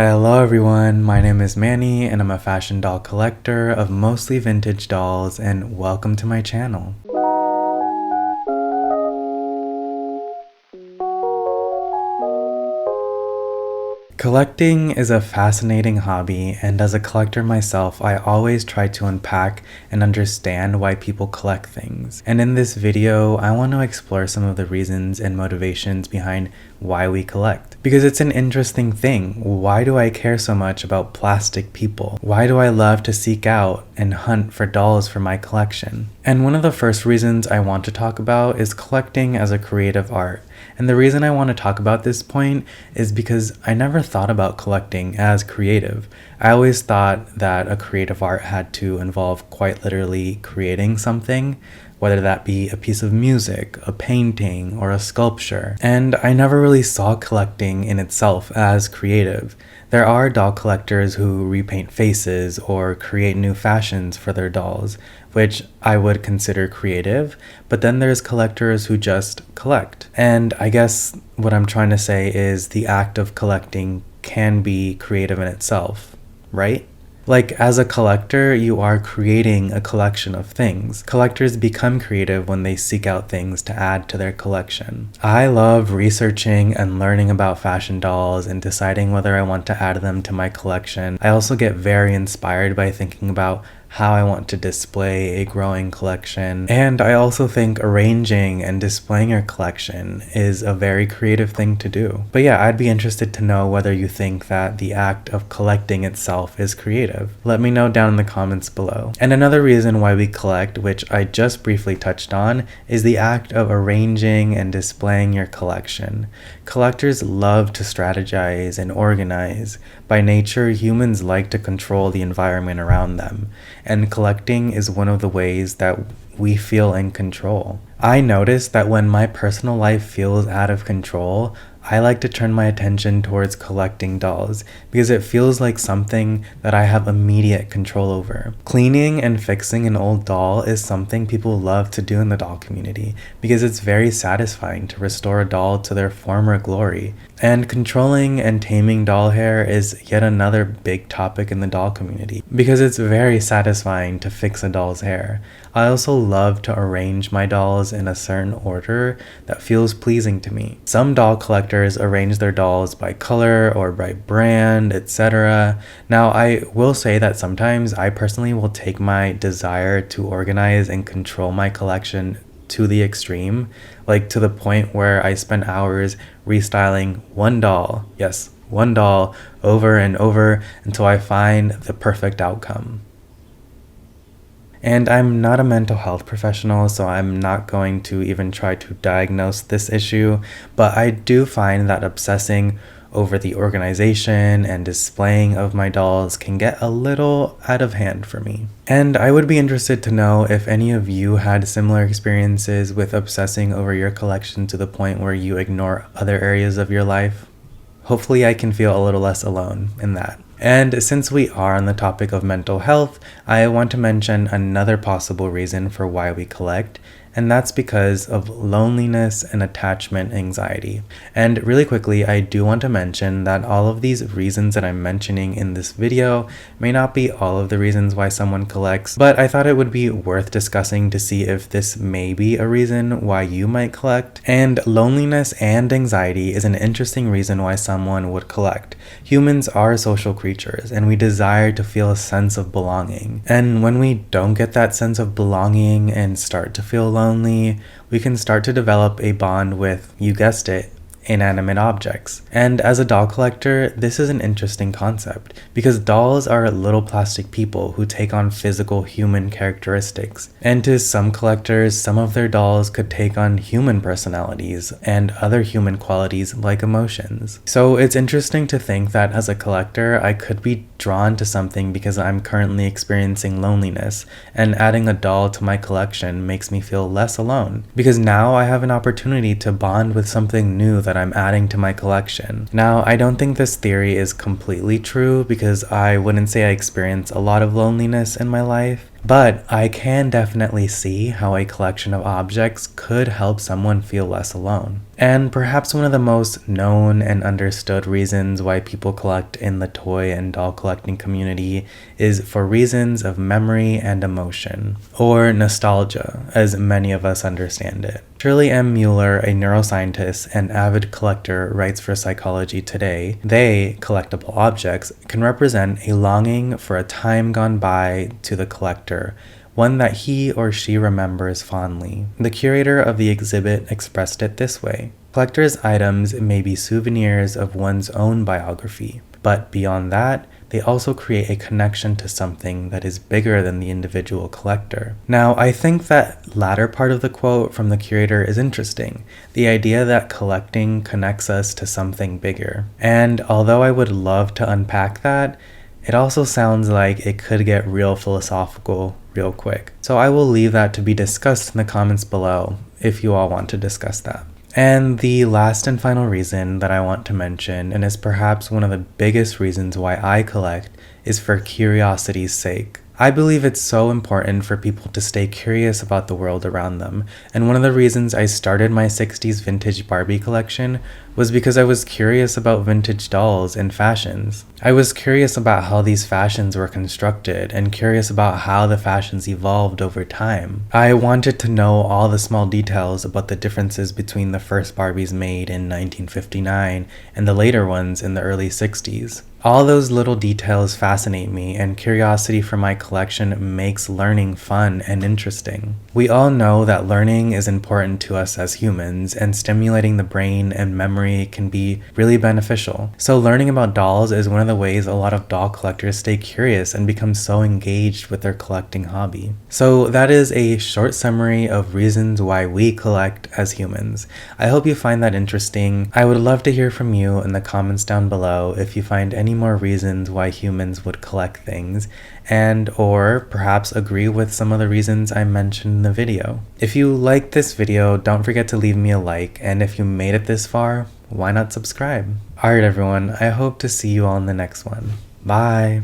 Hello everyone, my name is Manny and I'm a fashion doll collector of mostly vintage dolls, and welcome to my channel. Collecting is a fascinating hobby, and as a collector myself, I always try to unpack and understand why people collect things. And in this video, I want to explore some of the reasons and motivations behind why we collect. Because it's an interesting thing. Why do I care so much about plastic people? Why do I love to seek out and hunt for dolls for my collection? And one of the first reasons I want to talk about is collecting as a creative art. And the reason I want to talk about this point is because I never thought about collecting as creative. I always thought that a creative art had to involve quite literally creating something, whether that be a piece of music, a painting, or a sculpture. And I never really saw collecting in itself as creative. There are doll collectors who repaint faces or create new fashions for their dolls, which I would consider creative, but then there's collectors who just collect. And I guess what I'm trying to say is the act of collecting can be creative in itself, right? Like, as a collector, you are creating a collection of things. Collectors become creative when they seek out things to add to their collection. I love researching and learning about fashion dolls and deciding whether I want to add them to my collection. I also get very inspired by thinking about how I want to display a growing collection. And I also think arranging and displaying your collection is a very creative thing to do. But yeah, I'd be interested to know whether you think that the act of collecting itself is creative. Let me know down in the comments below. And another reason why we collect, which I just briefly touched on, is the act of arranging and displaying your collection. Collectors love to strategize and organize. By nature, humans like to control the environment around them, and collecting is one of the ways that we feel in control. I notice that when my personal life feels out of control, I like to turn my attention towards collecting dolls because it feels like something that I have immediate control over. Cleaning and fixing an old doll is something people love to do in the doll community because it's very satisfying to restore a doll to their former glory. And controlling and taming doll hair is yet another big topic in the doll community because it's very satisfying to fix a doll's hair. I also love to arrange my dolls in a certain order that feels pleasing to me. Some doll collectors arrange their dolls by color or by brand, etc. Now, I will say that sometimes I personally will take my desire to organize and control my collection to the extreme, like to the point where I spend hours restyling one doll, yes, one doll, over and over until I find the perfect outcome. And I'm not a mental health professional, so I'm not going to even try to diagnose this issue, but I do find that obsessing over the organization and displaying of my dolls can get a little out of hand for me. And I would be interested to know if any of you had similar experiences with obsessing over your collection to the point where you ignore other areas of your life. Hopefully I can feel a little less alone in that. And since we are on the topic of mental health, I want to mention another possible reason for why we collect, and that's because of loneliness and attachment anxiety. And really quickly, I do want to mention that all of these reasons that I'm mentioning in this video may not be all of the reasons why someone collects, but I thought it would be worth discussing to see if this may be a reason why you might collect. And loneliness and anxiety is an interesting reason why someone would collect. Humans are social creatures, and we desire to feel a sense of belonging. And when we don't get that sense of belonging and start to feel lonely, we can start to develop a bond with, you guessed it, inanimate objects. And as a doll collector, this is an interesting concept because dolls are little plastic people who take on physical human characteristics. And to some collectors, some of their dolls could take on human personalities and other human qualities like emotions. So it's interesting to think that as a collector, I could be drawn to something because I'm currently experiencing loneliness, and adding a doll to my collection makes me feel less alone because now I have an opportunity to bond with something new that I'm adding to my collection. Now, I don't think this theory is completely true because I wouldn't say I experience a lot of loneliness in my life, But I can definitely see how a collection of objects could help someone feel less alone. And perhaps one of the most known and understood reasons why people collect in the toy and doll collecting community is for reasons of memory and emotion, or nostalgia, as many of us understand it. Shirley M. Mueller, a neuroscientist and avid collector, writes for Psychology Today, they, collectible objects, can represent a longing for a time gone by to the collector, one that he or she remembers fondly. The curator of the exhibit expressed it this way: collector's items may be souvenirs of one's own biography, but beyond that, they also create a connection to something that is bigger than the individual collector. Now, I think that latter part of the quote from the curator is interesting, the idea that collecting connects us to something bigger. And although I would love to unpack that, it also sounds like it could get real philosophical real quick. So I will leave that to be discussed in the comments below if you all want to discuss that. And the last and final reason that I want to mention, and is perhaps one of the biggest reasons why I collect, is for curiosity's sake. I believe it's so important for people to stay curious about the world around them, and one of the reasons I started my 60s vintage Barbie collection was because I was curious about vintage dolls and fashions. I was curious about how these fashions were constructed and curious about how the fashions evolved over time. I wanted to know all the small details about the differences between the first Barbies made in 1959 and the later ones in the early 60s. All those little details fascinate me, and curiosity for my collection makes learning fun and interesting. We all know that learning is important to us as humans, and stimulating the brain and memory can be really beneficial. So learning about dolls is one of the ways a lot of doll collectors stay curious and become so engaged with their collecting hobby. So that is a short summary of reasons why we collect as humans. I hope you find that interesting. I would love to hear from you in the comments down below if you find any more reasons why humans would collect things, and or perhaps agree with some of the reasons I mentioned in the video. If you liked this video, don't forget to leave me a like, and if you made it this far, why not subscribe? Alright everyone, I hope to see you all in the next one. Bye!